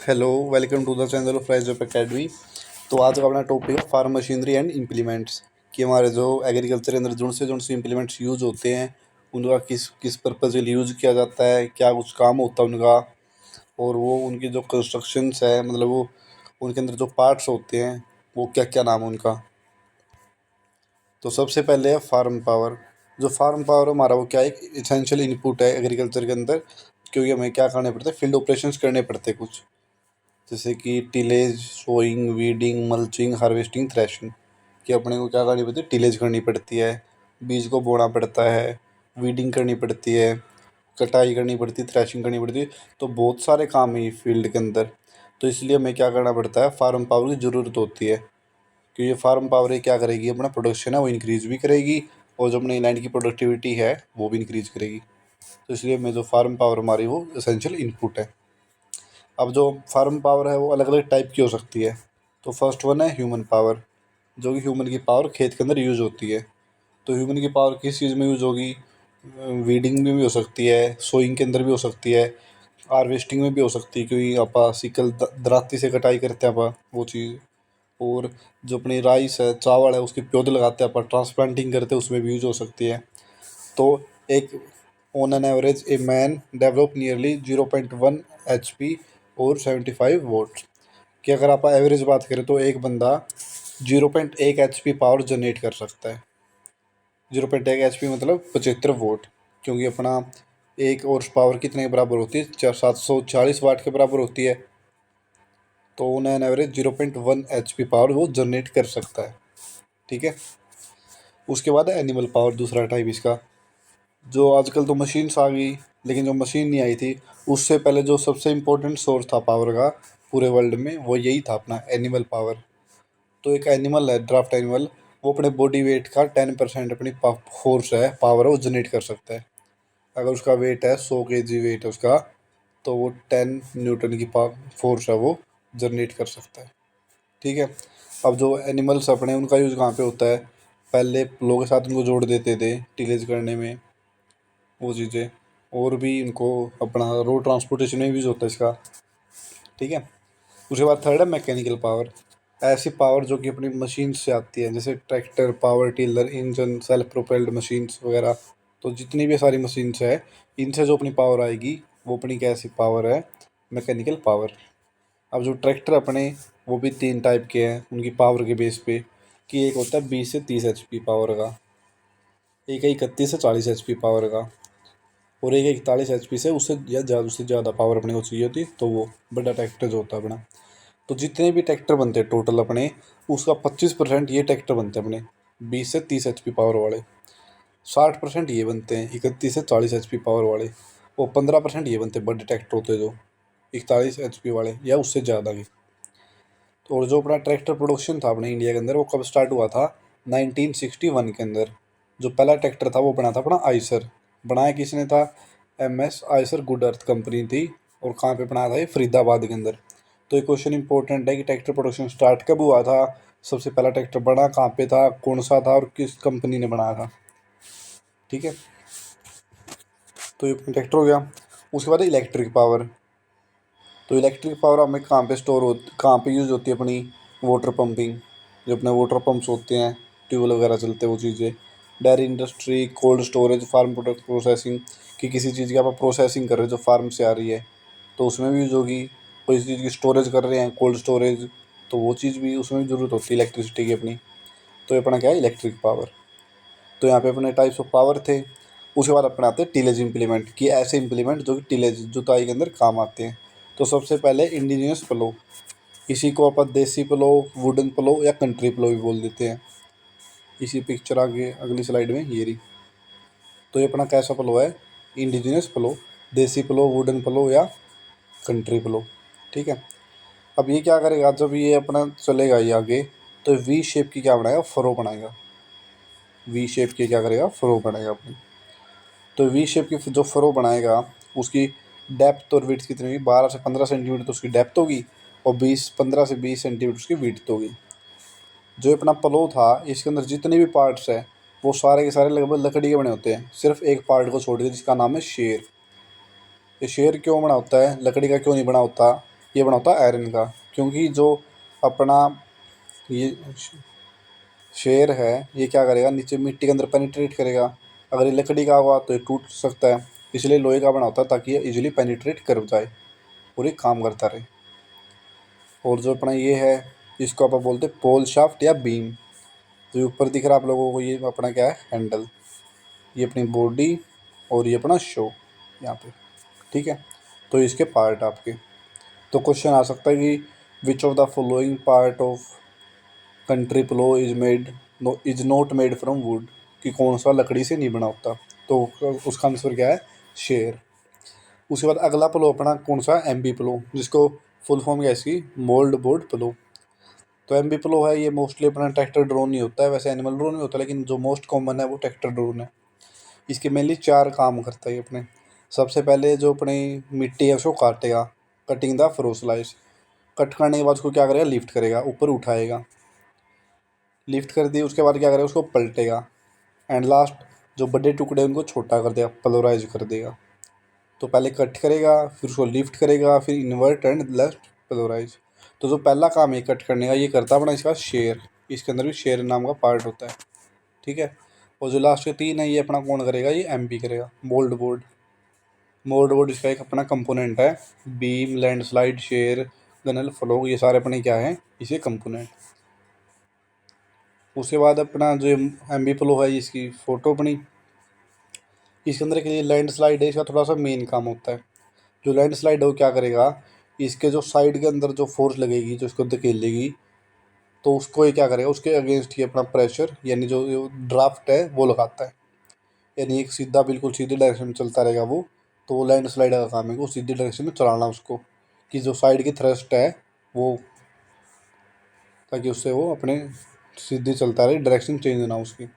Hello, welcome to the channel of rise up academy. तो आज का अपना टॉपिक है फार्म मशीनरी एंड इम्प्लीमेंट्स कि हमारे जो एग्रीकल्चर के अंदर जोन से इम्प्लीमेंट्स यूज़ होते हैं, उनका किस किस पर्पज़ के लिए यूज़ किया जाता है, क्या कुछ काम होता है उनका, और वो उनकी जो कंस्ट्रक्शंस है, मतलब वो उनके अंदर जो पार्ट्स होते हैं वो क्या क्या नाम है उनका। तो सबसे पहले है फार्म पावर। जो फार्म पावर हमारा वो क्या है, एक इसेंशियल इनपुट है एग्रीकल्चर के अंदर, क्योंकि हमें क्या करने पड़ते हैं, फील्ड ऑपरेशंस करने पड़ते हैं कुछ, जैसे कि tillage, sowing, weeding, mulching, harvesting, threshing. कि अपने को क्या करनी पड़ती है, टिलेज करनी पड़ती है, बीज को बोना पड़ता है, वीडिंग करनी पड़ती है, कटाई करनी पड़ती है, थ्रेशिंग करनी पड़ती है। तो बहुत सारे काम है फील्ड के अंदर। तो इसलिए हमें क्या करना पड़ता है, फार्म पावर की ज़रूरत होती है। क्योंकि ये फार्म पावर ही क्या करेगी, अपना प्रोडक्शन है वो इंक्रीज़ भी करेगी, और जो अपने लैंड की प्रोडक्टिविटी है वो भी इंक्रीज़ करेगी। तो इसलिए हमें जो फार्म पावर हमारी वो एसेंशियल इनपुट है। अब जो फार्म पावर है वो अलग अलग टाइप की हो सकती है। तो फर्स्ट वन है ह्यूमन पावर, जो कि ह्यूमन की पावर खेत के अंदर यूज़ होती है। तो ह्यूमन की पावर किस चीज़ में यूज़ होगी, वीडिंग में भी हो सकती है, सोइंग के अंदर भी हो सकती है, हार्वेस्टिंग में भी हो सकती है, क्योंकि आप सिकल दराती से कटाई करते हैं आप वो चीज़। और जो अपनी राइस है, चावल है, उसके पौधे लगाते हैं आप, ट्रांसप्लांटिंग करते हैं, उसमें भी यूज़ हो सकती है। तो एक on an average a man develop nearly 0.1 HP और 75 वोट। कि अगर आप एवरेज बात करें तो एक बंदा 0.1 HP पावर जनरेट कर सकता है। 0.1 HP मतलब 75 वोट, क्योंकि अपना एक और पावर कितने के बराबर होती है, 740 वाट के बराबर होती है। तो on an average 0.1 HP power वो जनरेट कर सकता है। ठीक है। उसके बाद है एनिमल पावर, दूसरा टाइप इसका। जो आजकल तो मशीन्स आ गई, लेकिन जो मशीन नहीं आई थी उससे पहले जो सबसे इम्पोर्टेंट सोर्स था पावर का पूरे वर्ल्ड में, वो यही था अपना एनिमल पावर। तो एक एनिमल है, ड्राफ्ट एनिमल, वो अपने बॉडी वेट का 10% अपनी फोर्स है, पावर है, वो जनरेट कर सकता है। अगर उसका वेट है 100 kg वेट है उसका, तो वो 10 न्यूटन की फोर्स है वो जनरेट कर सकता है। ठीक है। अब जो एनिमल्स अपने, उनका यूज़ कहाँ पे होता है, पहले प्लो के साथ उनको जोड़ देते थे टिलेज करने में, वो चीज़ें। और भी इनको अपना रोड ट्रांसपोर्टेशन में यूज़ होता है इसका। ठीक है। उसके बाद थर्ड है मैकेनिकल पावर। ऐसी पावर जो कि अपनी मशीन से आती है, जैसे tractor, power tiller, engine, self propelled machines वगैरह। तो जितनी भी सारी मशीन्स है, इनसे जो अपनी पावर आएगी वो अपनी कैसी पावर है, मैकेनिकल पावर। अब जो ट्रैक्टर अपने, वो भी 3 टाइप के हैं उनकी पावर के बेस पे। कि एक होता है 20 से 30 HP पावर का, एक है 31 से 40 HP पावर का, और एक 41 HP से उससे या ज़्यादा, उससे ज़्यादा पावर अपने को चाहिए होती, तो वो बड़ा ट्रैक्टर जो होता है अपना। तो जितने भी ट्रैक्टर बनते हैं टोटल अपने, उसका 25% ये ट्रैक्टर बनते हैं अपने 20 से 30 HP पावर वाले। 60% ये बनते हैं 31 से 40 HP पावर वाले, और 15% ये बनते हैं बड़े ट्रैक्टर होते हैं जो 41 HP वाले या उससे ज़्यादा के। तो और जो अपना ट्रैक्टर प्रोडक्शन था अपने इंडिया के अंदर, वो कब स्टार्ट हुआ था, 1961 के अंदर। जो पहला ट्रैक्टर था वो बना था अपना आइसर। बनाया किसने था, MS आइसर गुड अर्थ कंपनी थी। और कहाँ पे बनाया था, ये फरीदाबाद के अंदर। तो ये क्वेश्चन इंपॉर्टेंट है कि ट्रैक्टर प्रोडक्शन स्टार्ट कब हुआ था, सबसे पहला ट्रैक्टर बना कहाँ पे था, कौन सा था, और किस कंपनी ने बनाया था। ठीक है। तो ये ट्रैक्टर हो गया। उसके बाद इलेक्ट्रिक पावर। तो इलेक्ट्रिक पावर हमें कहाँ पे स्टोर हो, कहाँ पे यूज़ होती है, अपनी वाटर पंपिंग। जो अपने वाटर पम्प्स होते हैं, ट्यूबवेल वगैरह चलते हैं, वो चीज़ें। Dairy industry, cold storage, farm product processing. कि किसी चीज़ की आप प्रोसेसिंग कर रहे हो जो फार्म से आ रही है, तो उसमें भी यूज़ होगी। कोई चीज़ की स्टोरेज कर रहे हैं, कोल्ड स्टोरेज, तो वो चीज़ भी, उसमें भी ज़रूरत होती है इलेक्ट्रिसिटी की अपनी। तो ये अपना क्या है, इलेक्ट्रिक पावर। तो यहाँ पे अपने टाइप्स ऑफ पावर थे। उसके बाद अपने आते हैं टिलेज इम्प्लीमेंट, कि ऐसे इम्प्लीमेंट जो कि टिलेज जुताई के अंदर काम आते हैं। तो सबसे पहले इंडिजिनियस प्लो। इसी को अपन देसी प्लो, वुडन प्लो या कंट्री प्लो भी बोल देते हैं। इसी पिक्चर आगे अगली स्लाइड में ये रही। तो ये अपना कैसा प्लो है, इंडिजिनियस प्लो, देसी प्लो, वुडन प्लो या कंट्री प्लो। ठीक है। अब ये क्या करेगा, जब ये अपना चलेगा ये आगे, तो वी शेप की क्या बनाएगा, फरो बनाएगा। वी शेप की क्या करेगा, फरो बनाएगा अपनी। तो वी शेप की जो फरो बनाएगा, उसकी डेप्थ और विड्थ कितनी होगी, 12 से 15 सेंटीमीटर तो उसकी डेप्थ होगी, और 15 से 20 सेंटीमीटर उसकी विड्थ होगी। जो अपना पलो था, इसके अंदर जितने भी पार्ट्स हैं, वो सारे के सारे लगभग लकड़ी के बने होते हैं, सिर्फ एक पार्ट को छोड़ के, जिसका नाम है शेर। ये शेर क्यों बना होता है, लकड़ी का क्यों नहीं बना होता, ये बना होता है आयरन का, क्योंकि जो अपना ये शेर है ये क्या करेगा, नीचे मिट्टी के अंदर पेनिट्रेट करेगा। अगर ये लकड़ी का हुआ तो ये टूट सकता है, इसलिए लोहे का बना होता है ताकि ये इजीली पेनिट्रेट कर जाए और ये काम करता रहे। और जो अपना ये है इसको आप बोलते हैं पोल शाफ्ट या बीम। तो ये ऊपर दिख रहा है आप लोगों को, ये अपना क्या है, हैंडल। ये अपनी बॉडी और ये अपना शो यहाँ पे, ठीक है। तो इसके पार्ट आपके, तो क्वेश्चन आ सकता है कि which of the following part of country plough is not made from wood, कि कौन सा लकड़ी से नहीं बना होता। तो उसका आंसर क्या है, शेर। उसके बाद अगला प्लो अपना कौन सा, एमबी प्लो, जिसको फुल फॉर्म क्या है इसकी, मोल्ड बोर्ड प्लो। तो एमबी प्लो है ये मोस्टली अपना ट्रैक्टर ड्रोन नहीं होता है, वैसे एनिमल ड्रोन नहीं होता, लेकिन जो मोस्ट कॉमन है वो ट्रैक्टर ड्रोन है। इसके मेनली 4 काम करता है ये अपने। सबसे पहले जो अपनी मिट्टी है उसको काटेगा, कटिंग द फ्रोसलाइस। कट करने के बाद उसको क्या करेगा, लिफ्ट करेगा, ऊपर उठाएगा। लिफ्ट कर दी उसके बाद क्या करेगा, उसको पलटेगा। एंड लास्ट जो बड़े टुकड़े उनको छोटा कर देगा, पलोराइज कर देगा। तो पहले कट करेगा, फिर उसको लिफ्ट करेगा, फिर इन्वर्ट एंड लेफ्ट पलोराइज। तो जो पहला काम है कट करने का, ये करता है अपना इसका शेर। इसके अंदर भी शेर नाम का पार्ट होता है, ठीक है। और जो लास्ट के 3 है ये अपना कौन करेगा, ये एमपी करेगा, मोल्ड बोर्ड। मोल्ड बोर्ड इसका एक अपना कंपोनेंट है। बीम, लैंडस्लाइड, शेर, गनल, फ्लो, ये सारे अपने क्या हैं, इसे कंपोनेंट। उसके बाद अपना जो एम बी प्लो है इसकी फ़ोटो अपनी, इसके अंदर के लिए लैंडस्लाइड है, इसका थोड़ा सा मेन काम होता है। जो लैंडस्लाइड है वो क्या करेगा, इसके जो साइड के अंदर जो फोर्स लगेगी, जो इसको धकेलेगी, तो उसको ये क्या करेगा, उसके अगेंस्ट ही अपना प्रेशर यानी जो ड्राफ्ट है वो लगाता है। यानी एक सीधा, बिल्कुल सीधी डायरेक्शन में चलता रहेगा वो। तो वो लैंडस्लाइड का काम है, वो सीधी डायरेक्शन में चलाना उसको, कि जो साइड की थ्रस्ट है वो, ताकि उससे वो अपने सीधी चलता रहे, डायरेक्शन चेंज ना हो उसकी।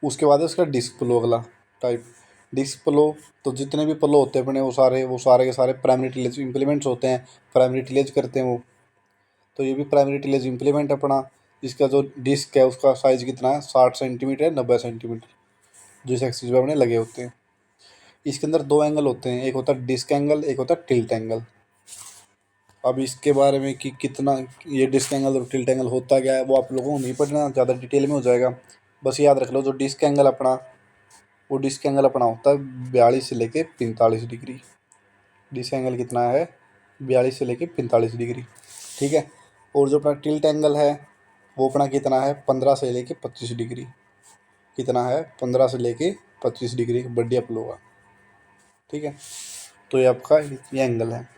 उसके बाद है उसका डिस्क प्लो, अगला टाइप डिस्क प्लो। तो जितने भी प्लो होते हैं अपने वो सारे के सारे प्राइमरी टिलेज इम्प्लीमेंट्स होते हैं, प्राइमरी टिलेज करते हैं वो। तो ये भी प्राइमरी टिलेज इम्प्लीमेंट अपना। इसका जो डिस्क है उसका साइज़ कितना है, 60 सेंटीमीटर, 90 सेंटीमीटर, जिस एक्सिस पे अपने लगे होते हैं। इसके अंदर 2 एंगल होते हैं, एक होता है डिस्क एंगल, एक होता है टिल्ट एंगल। अब इसके बारे में कि कितना ये डिस्क एंगल और टिल्ट एंगल होता क्या है वो आप लोगों को नहीं पढ़ना, ज़्यादा डिटेल में हो जाएगा। बस याद रख लो जो डिस्क एंगल अपना, वो डिस्क एंगल अपना होता है 42 से लेके 45 डिग्री। डिस्क एंगल कितना है, 42 से लेके 45 डिग्री, ठीक है। और जो अपना टिल्ट एंगल है वो अपना कितना है, 15 से लेके 25 डिग्री। कितना है, 15 से लेके 25 डिग्री, बढ़िया प्लो होगा, ठीक है। तो ये आपका ये एंगल है।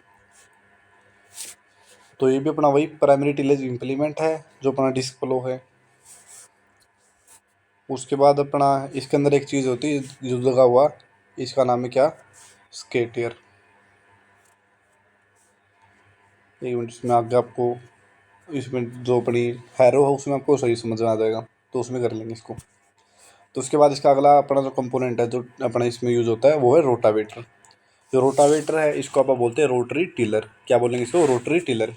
तो ये भी अपना वही प्राइमरी टिलेज इम्प्लीमेंट है जो अपना डिस्क प्लो है। उसके बाद अपना इसके अंदर एक चीज़ होती है जो लगा हुआ, इसका नाम है क्या, स्केटियर। एक मिनट, इसमें आगे आपको, इसमें जो अपनी हैरो है उसमें आपको सही समझ में आ जाएगा, तो उसमें कर लेंगे इसको। तो उसके बाद इसका अगला अपना जो कंपोनेंट है जो अपना इसमें यूज़ होता है वो है रोटावेटर। जो रोटावेटर है इसको आप बोलते हैं रोटरी टिलर। क्या बोलेंगे इसको, रोटरी टिलर।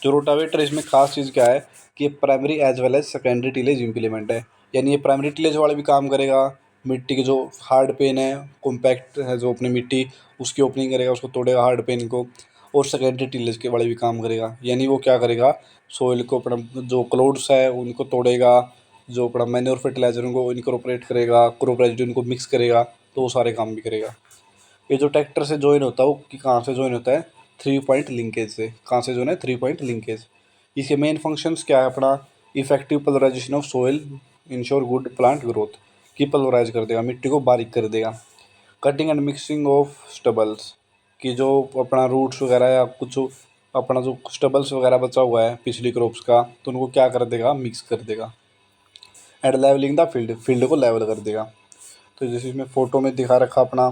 जो रोटावेटर, इसमें खास चीज़ क्या है कि ये primary as well as secondary tillage implement है। यानी ये प्राइमरी टिलेज वाले भी काम करेगा, मिट्टी के जो हार्ड पेन है, कॉम्पैक्ट है जो अपनी मिट्टी, उसकी ओपनिंग करेगा, उसको तोड़ेगा हार्ड पेन को। और सेकेंडरी टिलेज के वाले भी काम करेगा, यानी वो क्या करेगा, सोइल को अपना जो क्लोड्स है उनको तोड़ेगा, जो अपना मैन्योर फर्टिलाइजर उनको इनकॉर्पोरेट करेगा, क्रॉप रेजिड्यू उनको मिक्स करेगा, तो वो सारे काम भी करेगा। ये जो ट्रैक्टर से जॉइन होता है वो कि कहाँ से जॉइन होता है, 3 पॉइंट लिंकेज से। कहाँ से जॉइन है, 3 पॉइंट लिंकेज। इसके मेन फंक्शंस क्या है अपना, effective pulverization of soil, ensure good plant growth, की पलराइज कर देगा, मिट्टी को बारीक कर देगा। Cutting and mixing of stubbles, कि जो अपना रूट्स वगैरह या कुछ अपना जो स्टबल्स वगैरह बचा हुआ है पिछली क्रॉप्स का, तो उनको क्या कर देगा, मिक्स कर देगा। And levelling the field, field को लेवल कर देगा। तो जैसे इसमें फ़ोटो में दिखा रखा अपना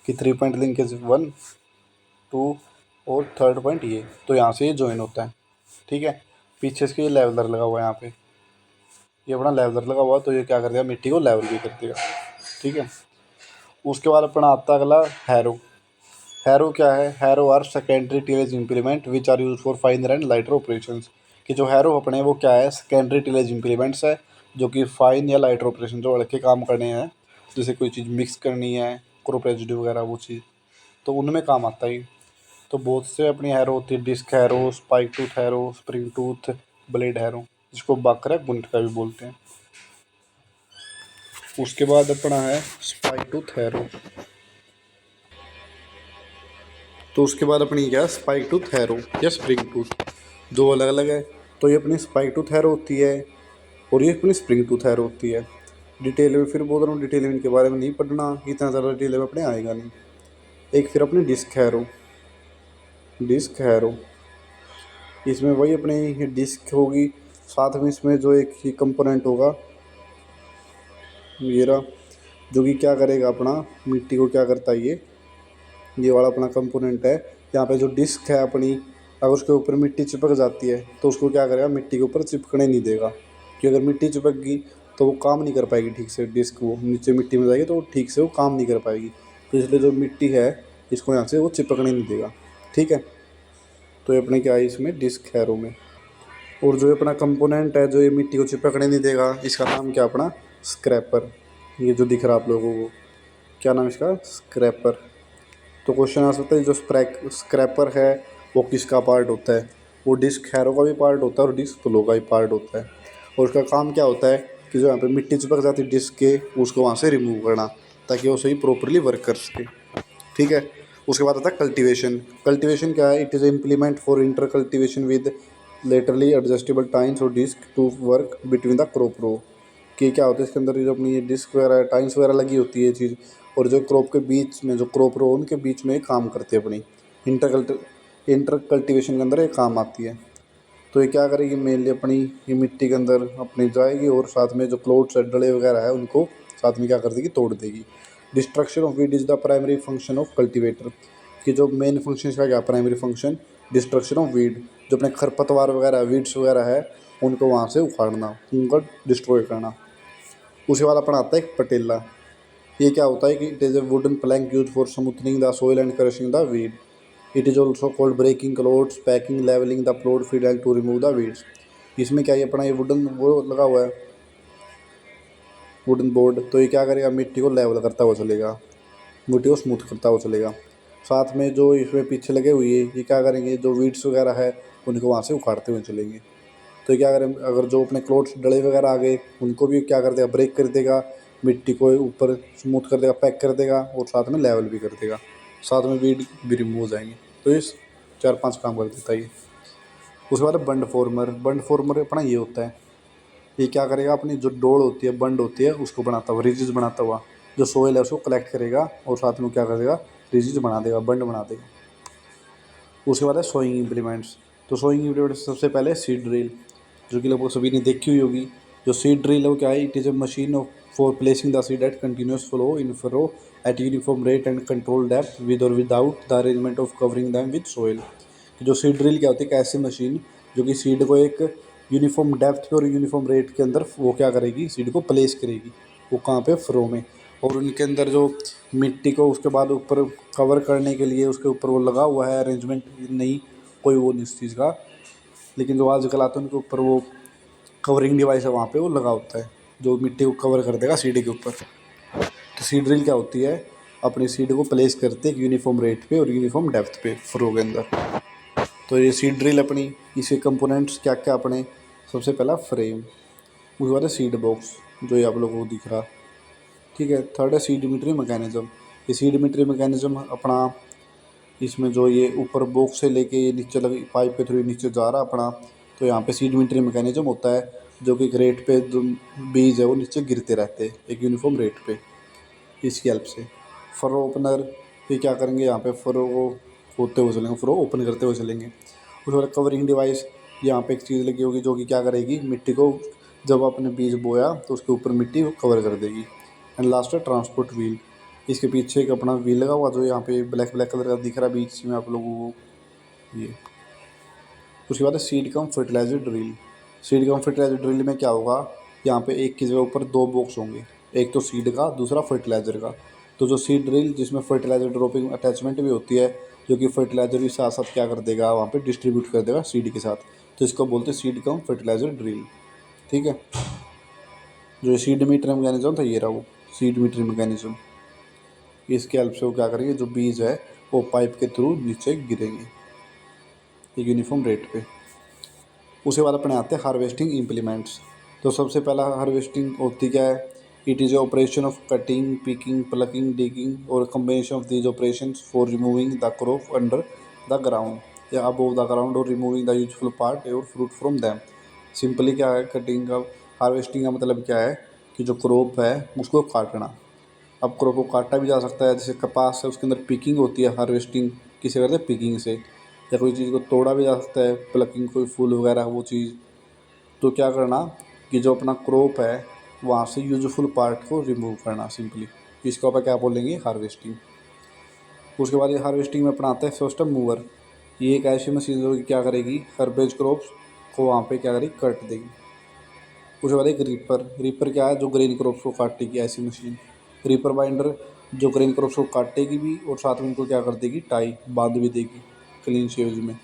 कि 3 पॉइंट लिंकेज 1, 2 और 3rd पॉइंट ये, तो यहाँ से ये ज्वाइन होता है, ठीक है। पीछे इसके ये लेवलर लगा हुआ है, यहाँ पे ये अपना लेवलर लगा हुआ है, तो ये क्या कर देगा, मिट्टी को लेवल भी कर देगा, ठीक है। उसके बाद अपना आता है अगला हैरो। हैरो क्या है, harrow are secondary tillage implement which are use for finer and lighter operations. कि जो हैरो अपने वो क्या है, सेकेंडरी टिलेज इम्प्लीमेंट्स है जो कि फाइन या लाइटर ऑपरेशन जो लड़के काम करने हैं, जैसे कोई चीज़ मिक्स करनी है, क्रॉप रेजिड्यू वगैरह वो चीज़, तो उनमें काम आता है। तो बहुत से अपनी हैरो होती है, disc harrow, spike tooth harrow, spring tooth, blade harrow, जिसको बाकरा गुंटका भी बोलते हैं। उसके बाद अपना है स्पाइक टूथ हैरो। तो उसके बाद अपनी क्या, स्पाइक टूथ हैरो या स्प्रिंग टूथ, दो अलग अलग है। तो ये अपनी स्पाइक टूथ हैरो होती है और ये अपनी स्प्रिंग टूथ हैरो होती है। डिटेल में फिर बोल रहा हूँ, डिटेल में इनके बारे में नहीं पढ़ना, इतना ज़्यादा डिटेल में अपने आएगा नहीं। एक फिर अपनी डिस्क हैरो। डिस्क हैरो इसमें वही अपनी ये डिस्क होगी, साथ में इसमें जो एक ही कंपोनेंट होगा ये रहा, जो कि क्या करेगा अपना, मिट्टी को क्या करता है ये वाला अपना कंपोनेंट है। यहाँ पे जो डिस्क है अपनी, अगर उसके ऊपर मिट्टी चिपक जाती है तो उसको क्या करेगा, मिट्टी के ऊपर चिपकने नहीं देगा। कि अगर मिट्टी चिपक गई तो वो काम नहीं कर पाएगी ठीक से, डिस्क वो नीचे मिट्टी में जाएगी तो वो ठीक से वो काम नहीं कर पाएगी। तो इसलिए जो मिट्टी है इसको यहाँ से वो चिपकने नहीं देगा। ठीक है, तो ये अपने क्या है इसमें डिस्क हैरो में। और जो अपना कंपोनेंट है जो ये मिट्टी को चिपकने नहीं देगा, इसका नाम क्या अपना, स्क्रैपर। ये जो दिख रहा है आप लोगों को, क्या नाम इसका, स्क्रैपर। तो क्वेश्चन आ सकता है जो स्क्रैपर है वो किसका पार्ट होता है। वो डिस्क हैरो का भी पार्ट होता है और डिस्क प्लो का भी पार्ट होता है। और उसका काम क्या होता है कि जो यहाँ पे मिट्टी चिपक जाती है डिस्क के, उसको वहाँ से रिमूव करना, ताकि वो सही प्रॉपरली वर्क कर सके। ठीक है, उसके बाद आता है कल्टीवेशन। कल्टीवेशन क्या है, it is implement for inter cultivation with laterally adjustable tines और disc to work between the crop row. कि क्या होता है इसके अंदर, जो अपनी ये डिस्क वगैरह टाइम्स वगैरह लगी होती है ये चीज़, और जो क्रॉप के बीच में जो क्रॉप रो उनके बीच में काम करती है अपनी इंटर कल्टीवेशन के अंदर ये काम आती है। तो ये क्या करेगी, मेनली अपनी ये मिट्टी के अंदर अपनी जाएगी और साथ में जो प्लॉट्स है डले वगैरह है उनको साथ में क्या कर देगी, तोड़ देगी। Destruction of weed is the primary function of cultivator. कि जो मेन फंक्शन इसका क्या, primary function destruction of weed, जो अपने खरपतवार वगैरह वीड्स वगैरह है उनको वहाँ से उखाड़ना, उनको डिस्ट्रॉय करना। उसके बाद अपना आता है एक पटेला। ये क्या होता है कि it is a wooden plank use for smoothening the soil and crushing the weed. It is also called breaking clods, packing, levelling the plot field and to remove the weeds. इसमें क्या है अपना ये वुडन वो लगा हुआ है, wooden board. तो ये क्या करेगा, मिट्टी को लेवल करता हुआ चलेगा, मिट्टी को स्मूथ करता हुआ चलेगा। साथ में जो इसमें पीछे लगे हुए ये क्या करेंगे, जो वीड्स वगैरह है उनको वहाँ से उखाड़ते हुए चलेंगे। तो क्या करें, अगर जो अपने क्लोड्स डले वगैरह आ गए उनको भी क्या कर देगा, ब्रेक कर देगा, मिट्टी को ऊपर स्मूथ कर देगा, पैक कर देगा और साथ में लेवल भी कर देगा, साथ में वीड भी रिमूव हो जाएंगे। तो इस 4-5 काम कर देता है ये। उसके बाद बंड फॉर्मर। बंड फॉर्मर अपना ये होता है, ये क्या करेगा, अपनी जो डोल होती है, बंड होती है, उसको बनाता हुआ, रिजिज बनाता हुआ, जो सोइल है उसको कलेक्ट करेगा और साथ में क्या करेगा, रिजिज बना देगा, बंड बना देगा। उसके बाद है सोइंग इम्प्लीमेंट्स। तो सोइंग इम्प्लीमेंट्स सबसे पहले सीड ड्रिल, जो कि लगभग सभी ने देखी हुई होगी। जो सीड ड्रिल है वो क्या है, it is a machine for placing the seed at continuous flow in furrow at uniform rate and control depth with और without the arrangement of covering them with soil. जो सीड ड्रिल क्या होती है, एक ऐसी मशीन जो कि seed को एक यूनिफॉर्म डेप्थ पे और यूनिफॉर्म रेट के अंदर वो क्या करेगी, सीड को प्लेस करेगी। वो कहाँ पे, फ्रो में। और उनके अंदर जो मिट्टी को उसके बाद ऊपर कवर करने के लिए उसके ऊपर वो लगा हुआ है अरेंजमेंट, नहीं कोई वो नहीं इस चीज़ का, लेकिन जो आजकल आते हैं उनके ऊपर वो कवरिंग डिवाइस है वहाँ पे वो लगा होता है, जो मिट्टी को कवर कर देगा सीड के ऊपर। तो सीड ड्रिल क्या होती है, अपनी सीड को प्लेस करते हैं एक यूनिफॉर्म रेट पे और यूनिफॉर्म डेप्थ पे फ्रो के अंदर। तो ये सीड ड्रिल अपनी, इसके कंपोनेंट्स क्या क्या अपने, सबसे पहला फ्रेम, उसके बाद है सीड बॉक्स जो ये आप लोगों को दिख रहा। ठीक है, थर्ड है सीडिमेट्री मैकेनिज्म। ये सीडिमेट्री मैकेनिज्म अपना, इसमें जो ये ऊपर बॉक्स से लेके ये नीचे लगी पाइप के थ्रू नीचे जा रहा अपना, तो यहाँ पे सीडिमेट्री मैकेनिज्म होता है, जो कि एक रेट पे जो बीज है वो नीचे गिरते रहते हैं एक यूनिफॉर्म रेट पे, इसकी हेल्प से। फरो ओपनर, ये क्या करेंगे, यहाँ पे फरो को खोदते हुए चलेंगे, फरो ओपन करते हुए चलेंगे। उसके बाद कवरिंग डिवाइस, यहाँ पे एक चीज़ लगी होगी जो कि क्या करेगी, मिट्टी को जब आपने बीज बोया तो उसके ऊपर मिट्टी को कवर कर देगी। एंड लास्ट है ट्रांसपोर्ट व्हील, इसके पीछे एक अपना व्हील लगा हुआ जो यहाँ पे ब्लैक ब्लैक कलर का दिख रहा है बीच में आप लोगों को ये। उसके बाद है seed cum fertiliser drill. Seed cum fertiliser drill में क्या होगा, यहाँ पे एक की जगह ऊपर दो बॉक्स होंगे, एक तो सीड का, दूसरा फर्टिलाइज़र का। तो जो सीड ड्रिल जिसमें फर्टिलाइज़र ड्रॉपिंग अटैचमेंट भी होती है, जो कि फर्टिलाइज़र भी साथ साथ क्या कर देगा, वहाँ पे डिस्ट्रीब्यूट कर देगा सीड के साथ, तो इसको बोलते हैं सीड कम फर्टिलाइज़र ड्रिल। ठीक है, जो सीड मीटर मैकेनिज्म था ये रहा वो सीड मीटर मैकेनिज्म। इसके हेल्प से वो क्या करेंगे, जो बीज है वो पाइप के थ्रू नीचे गिरेंगे एक यूनिफॉर्म रेट पे। उसके बाद अपने आते हैं हार्वेस्टिंग इम्प्लीमेंट्स। तो सबसे पहला हार्वेस्टिंग होती क्या है? It is operation of cutting, picking, plucking, digging और combination of these operation for removing the crop under the ground या अबव द ग्राउंड और रिमूविंग द यूजफुल पार्ट और फ्रूट फ्रॉम दैम। सिंपली क्या है cutting का, harvesting का मतलब क्या है कि जो क्रॉप है उसको काटना। अब क्रॉप को काटा भी जा सकता है, जैसे कपास है उसके अंदर पिकिंग होती है, हार्वेस्टिंग किसे करते हैं पिकिंग से। या कोई चीज़ को तोड़ा भी जा सकता है, प्लकिंग कोई फूल वगैरह वो चीज़। तो क्या करना कि जो अपना क्रॉप है वहाँ से यूजफुल पार्ट को रिमूव करना सिंपली, इसको अपन क्या बोलेंगे हार्वेस्टिंग। उसके बाद ये हार्वेस्टिंग में अपना आता है सिस्टम मूवर। ये एक ऐसी मशीन होगी क्या करेगी हर्बेज क्रॉप्स को वहाँ पे क्या करेगी कट देगी। उसके बाद एक रीपर। रीपर क्या है? जो ग्रेन क्रॉप्स को काटेगी ऐसी मशीन। रीपर बाइंडर जो ग्रेन क्रॉप्स को काटेगी भी और साथ में उनको क्या कर देगी टाई बांध भी देगी क्लीन शेव्स में।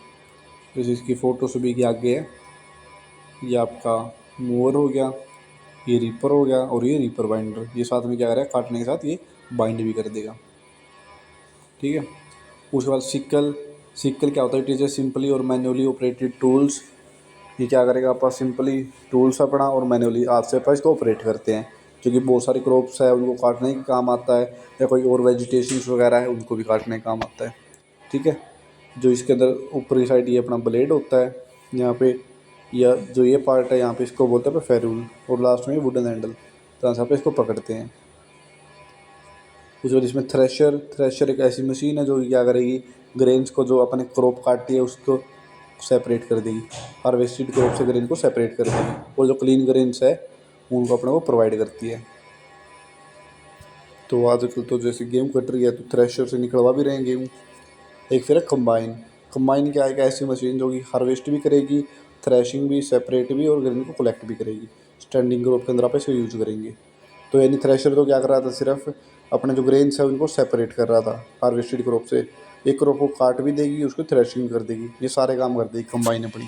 जैसे इसकी फ़ोटो सभी के आगे है। ये आपका मूवर हो गया, ये रीपर हो गया और ये रीपर बाइंडर, ये साथ में क्या करेगा काटने के साथ ये बाइंड भी कर देगा। ठीक है। उसके बाद सिक्कल। सिक्कल क्या होता है? इट इज़ ए सिंपली और मैन्युअली ऑपरेटेड टूल्स। ये क्या करेगा आप सिंपली टूल्स अपना और मैन्युअली हाथ से अपन इसको ऑपरेट करते हैं, जो कि बहुत सारे क्रॉप्स है उनको काटने के काम आता है, या कोई और वेजिटेशंस वगैरह है उनको भी काटने का काम आता है। ठीक है। जो इसके अंदर ऊपरी साइड ये अपना ब्लेड होता है यहाँ पे, या जो ये पार्ट है यहाँ पे इसको बोलते हैं फेरूल, और लास्ट में वुडन हैंडल, तो यहाँ पे इसको पकड़ते हैं। उसके बाद इसमें थ्रेशर। थ्रेशर एक ऐसी मशीन है जो क्या करेगी ग्रेन्स को जो अपने क्रॉप काटती है उसको सेपरेट कर देगी, हार्वेस्टेड क्रॉप से ग्रेन को सेपरेट कर देगी, और जो क्लीन ग्रेन्स है उनको अपने को प्रोवाइड करती है। तो आजकल तो जैसे गेहूँ कट रही है तो थ्रेशर से निकलवा भी रहे हैं गेहूँ। एक फिर है कंबाइन। कंबाइन क्या है? एक ऐसी मशीन जो कि हार्वेस्ट भी करेगी, थ्रेशिंग भी, सेपरेट भी और ग्रेन को कलेक्ट भी करेगी। स्टैंडिंग क्रॉप के अंदर आप इसको यूज करेंगे। तो यानी थ्रेशर तो क्या कर रहा था सिर्फ अपने जो ग्रेन्स है उनको सेपरेट कर रहा था हार्वेस्टेड क्रॉप से, एक क्रॉप को काट भी देगी उसको थ्रेशिंग कर देगी, ये सारे काम कर देगी कंबाइन अपनी।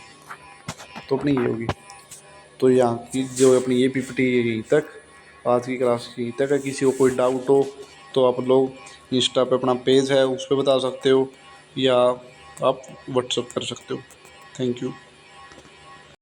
तो अपनी ये होगी। तो यहाँ की जो अपनी ये पीपीटी यहीं तक, आज की क्लास यहीं तक है। किसी को कोई डाउट हो तो आप लोग इंस्टा पे अपना पेज है उस पर बता सकते हो, या आप व्हाट्सअप कर सकते हो। Thank you.